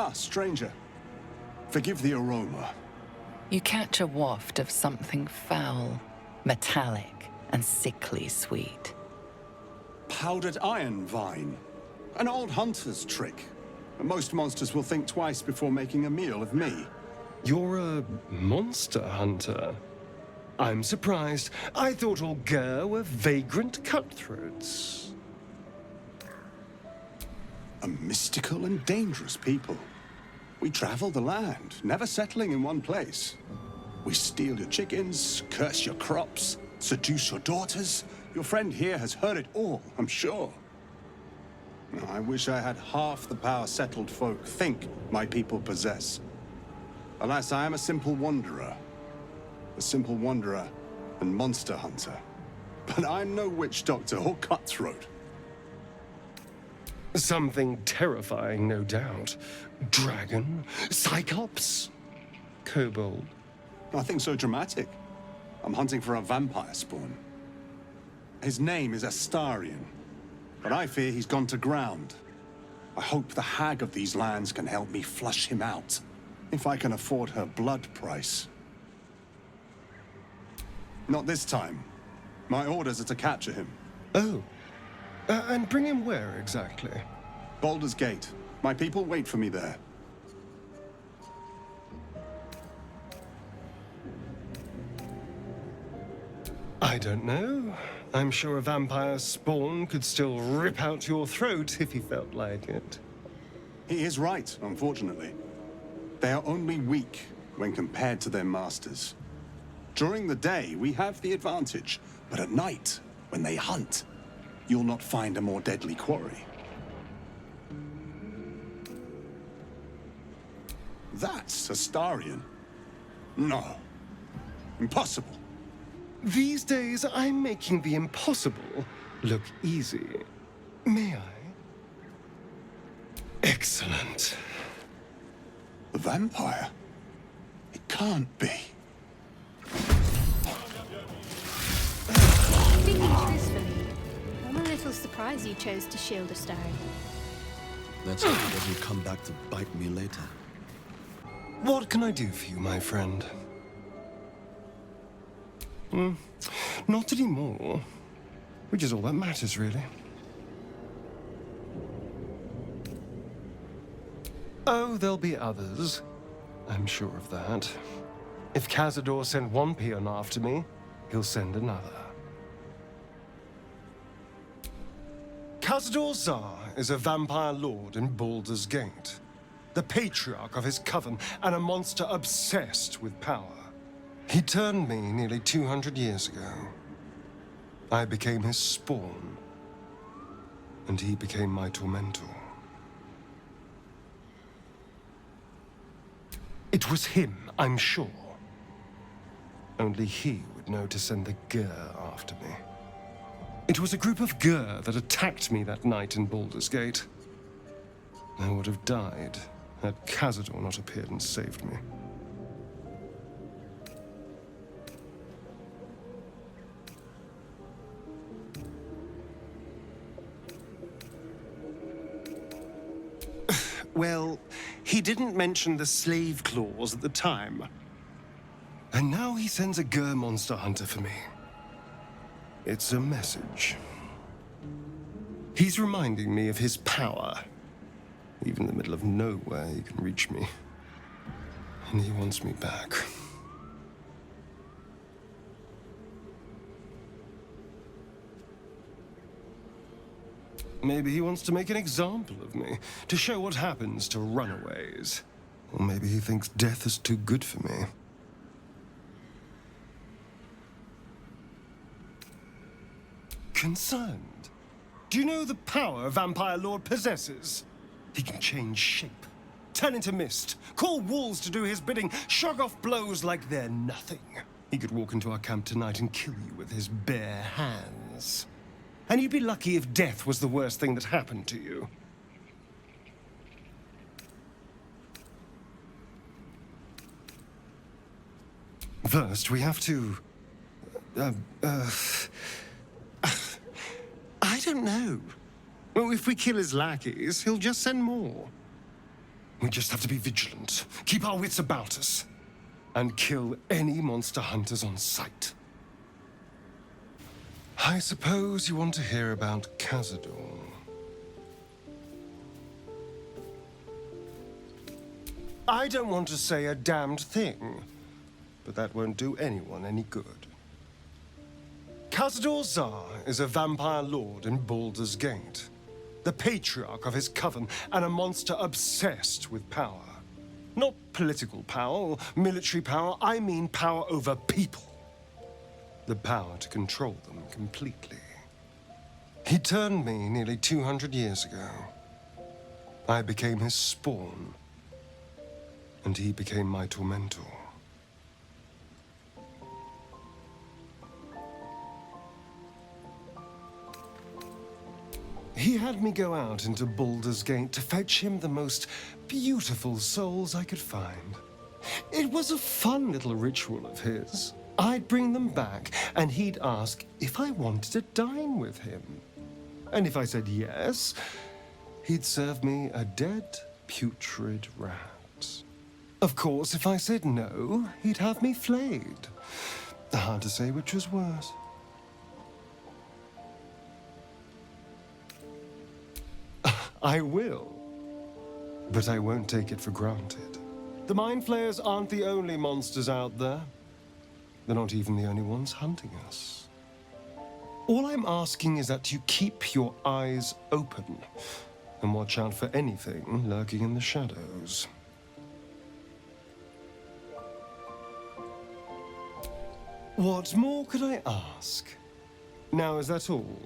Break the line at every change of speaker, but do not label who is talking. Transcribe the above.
Ah, stranger. Forgive the aroma.
You catch a waft of something foul, metallic, and sickly sweet.
Powdered iron vine. An old hunter's trick. Most monsters will think twice before making a meal of me.
You're a monster hunter. I'm surprised. I thought all Gur were vagrant cutthroats.
A mystical and dangerous people. We travel the land, never settling in one place. We steal your chickens, curse your crops, seduce your daughters. Your friend here has heard it all, I'm sure. I wish I had half the power settled folk think my people possess. Alas, I am a simple wanderer. A simple wanderer and monster hunter. But I'm no witch doctor or cutthroat.
Something terrifying, no doubt. Dragon? Cyclops? Kobold?
Nothing so dramatic. I'm hunting for a vampire spawn. His name is Astarion, but I fear he's gone to ground. I hope the hag of these lands can help me flush him out, if I can afford her blood price. Not this time. My orders are to capture him.
Oh. And bring him where, exactly?
Baldur's Gate. My people wait for me there.
I don't know. I'm sure a vampire spawn could still rip out your throat if he felt like it.
He is right, unfortunately. They are only weak when compared to their masters. During the day, we have the advantage, but at night, when they hunt, you'll not find a more deadly quarry. That's Astarion. No. Impossible.
These days, I'm making the impossible look easy. May I? Excellent.
The vampire? It can't be.
Speaking truthfully, I'm a little surprised you chose to shield Astarion.
Let's hope it doesn't come back to bite me later.
What can I do for you, my friend? Not anymore. Which is all that matters, really. Oh, there'll be others. I'm sure of that. If Kasador sent one peon after me, he'll send another. Kasador Zar is a vampire lord in Baldur's Gate, the patriarch of his coven, and a monster obsessed with power. He turned me nearly 200 years ago. I became his spawn, and he became my tormentor. It was him, I'm sure. Only he would know to send the Gur after me. It was a group of Gur that attacked me that night in Baldur's Gate. I would have died had Kasador not appeared and saved me. Well, he didn't mention the slave clause at the time. And now he sends a Gur monster hunter for me. It's a message. He's reminding me of his power. Even in the middle of nowhere, he can reach me. And he wants me back. Maybe he wants to make an example of me, to show what happens to runaways. Or maybe he thinks death is too good for me. Concerned? Do you know the power Vampire Lord possesses? He can change shape, turn into mist, call walls to do his bidding, shrug off blows like they're nothing. He could walk into our camp tonight and kill you with his bare hands. And you'd be lucky if death was the worst thing that happened to you. First, we have to... I don't know. Well, if we kill his lackeys, he'll just send more. We just have to be vigilant, keep our wits about us, and kill any monster hunters on sight. I suppose you want to hear about Kasador. I don't want to say a damned thing, but that won't do anyone any good. Kasador is a vampire lord in Baldur's Gate, the patriarch of his coven, and a monster obsessed with power. Not political power or military power, I mean power over people. The power to control them completely. He turned me nearly 200 years ago. I became his spawn, and he became my tormentor. He had me go out into Baldur's Gate to fetch him the most beautiful souls I could find. It was a fun little ritual of his. I'd bring them back, and he'd ask if I wanted to dine with him. And if I said yes, he'd serve me a dead, putrid rat. Of course, if I said no, he'd have me flayed. Hard to say which was worse. I will, but I won't take it for granted. The Mind Flayers aren't the only monsters out there. They're not even the only ones hunting us. All I'm asking is that you keep your eyes open and watch out for anything lurking in the shadows. What more could I ask? Now, is that all?